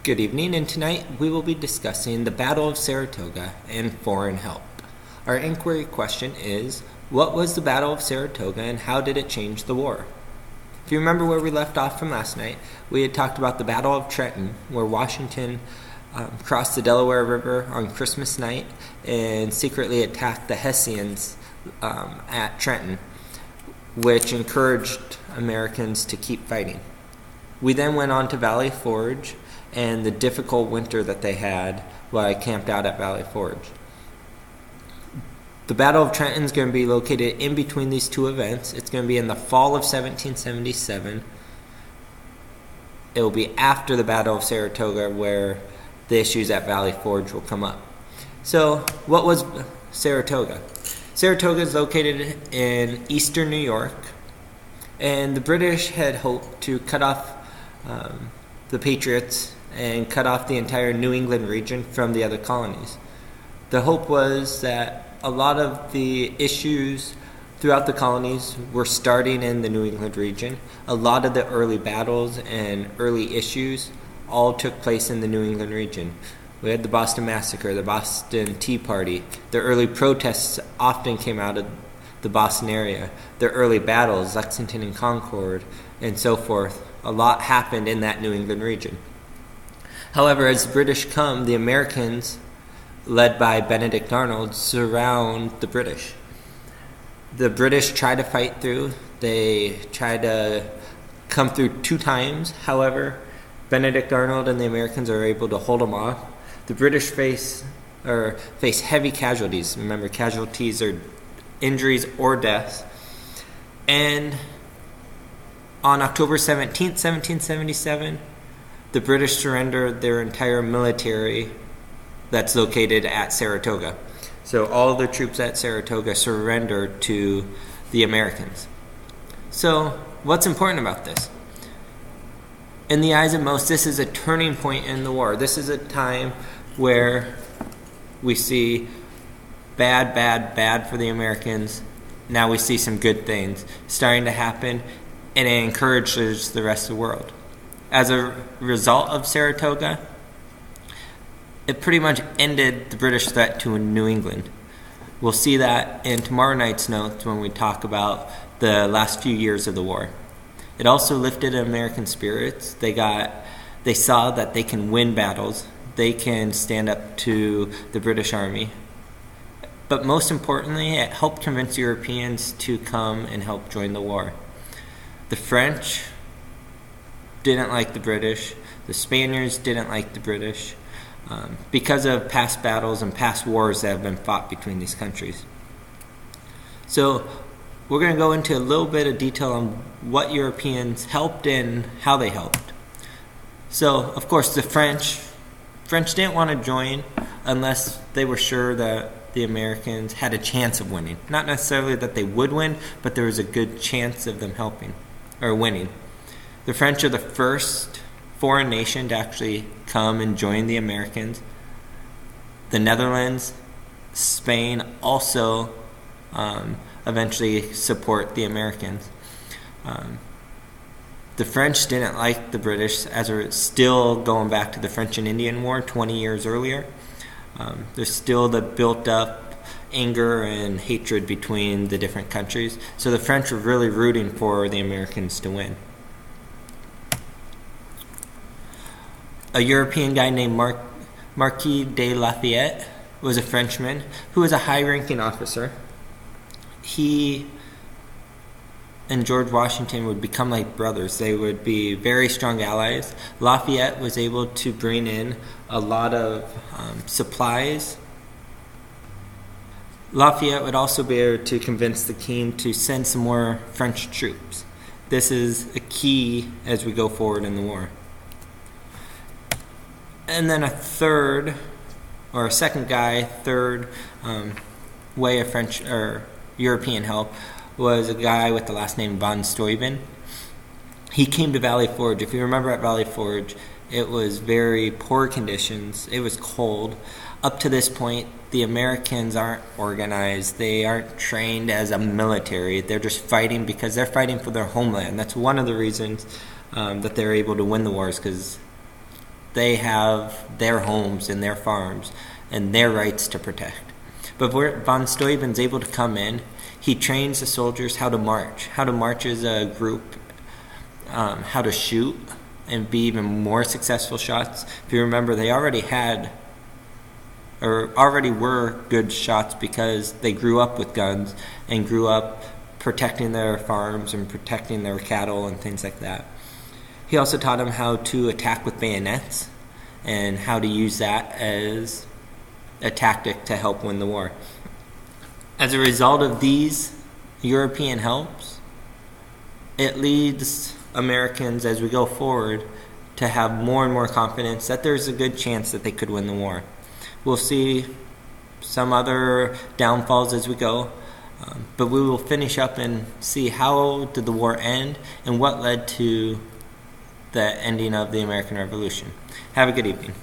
Good evening, and tonight we will be discussing the Battle of Saratoga and foreign help. Our inquiry question is, what was the Battle of Saratoga and how did it change the war? If you remember where we left off from last night, we had talked about the Battle of Trenton, where Washington crossed the Delaware River on Christmas night and secretly attacked the Hessians at Trenton, which encouraged Americans to keep fighting. We then went on to Valley Forge and the difficult winter that they had while I camped out at Valley Forge. The Battle of Trenton is going to be located in between these two events. It's going to be in the fall of 1777. It will be after the Battle of Saratoga where the issues at Valley Forge will come up. So, what was Saratoga? Saratoga is located in eastern New York, and the British had hoped to cut off the Patriots and cut off the entire New England region from the other colonies. The hope was that a lot of the issues throughout the colonies were starting in the New England region. A lot of the early battles and early issues all took place in the New England region. We had the Boston Massacre, the Boston Tea Party. The early protests often came out of the Boston area. The early battles, Lexington and Concord, and so forth. A lot happened in that New England region. However, as the British come, the Americans, led by Benedict Arnold, surround the British. The British try to fight through. They try to come through 2 times. However, Benedict Arnold and the Americans are able to hold them off. The British face heavy casualties. Remember, casualties are injuries or deaths. And on October 17th, 1777, the British surrendered their entire military that's located at Saratoga. So all of the troops at Saratoga surrendered to the Americans. So what's important about this? In the eyes of most, this is a turning point in the war. This is a time where we see bad for the Americans. Now we see some good things starting to happen, and it encourages the rest of the world. As a result of Saratoga, it pretty much ended the British threat to New England. We'll see that in tomorrow night's notes when we talk about the last few years of the war. It also lifted American spirits. They saw that they can win battles. They can stand up to the British Army. But most importantly, it helped convince Europeans to come and help join the war. The French didn't like the British. The Spaniards didn't like the British because of past battles and past wars that have been fought between these countries. So we're going to go into a little bit of detail on what Europeans helped and how they helped. So, of course, the French didn't want to join unless they were sure that the Americans had a chance of winning. Not necessarily that they would win, but there was a good chance of them helping or winning. The French are the first foreign nation to actually come and join the Americans. The Netherlands, Spain also eventually support the Americans. The French didn't like the British, as we're still going back to the French and Indian War 20 years earlier. There's still the built-up anger and hatred between the different countries. So the French were really rooting for the Americans to win. A European guy named Marquis de Lafayette was a Frenchman who was a high-ranking officer. He and George Washington would become like brothers. They would be very strong allies. Lafayette was able to bring in a lot of supplies. Lafayette would also be able to convince the king to send some more French troops. This is a key as we go forward in the war. And then a third way of French or European help was a guy with the last name von Steuben. He came to Valley Forge. If you remember at Valley Forge, it was very poor conditions. It was cold. Up to this point, the Americans aren't organized. They aren't trained as a military. They're just fighting because they're fighting for their homeland. That's one of the reasons that they're able to win the wars, because They have their homes and their farms and their rights to protect. But von Steuben's able to come in. He trains the soldiers how to march as a group, how to shoot, and be even more successful shots. If you remember, they already were good shots because they grew up with guns and grew up protecting their farms and protecting their cattle and things like that. He also taught them how to attack with bayonets and how to use that as a tactic to help win the war. As a result of these European helps, it leads Americans as we go forward to have more and more confidence that there's a good chance that they could win the war. We'll see some other downfalls as we go, but we will finish up and see how did the war end and what led to the ending of the American Revolution. Have a good evening.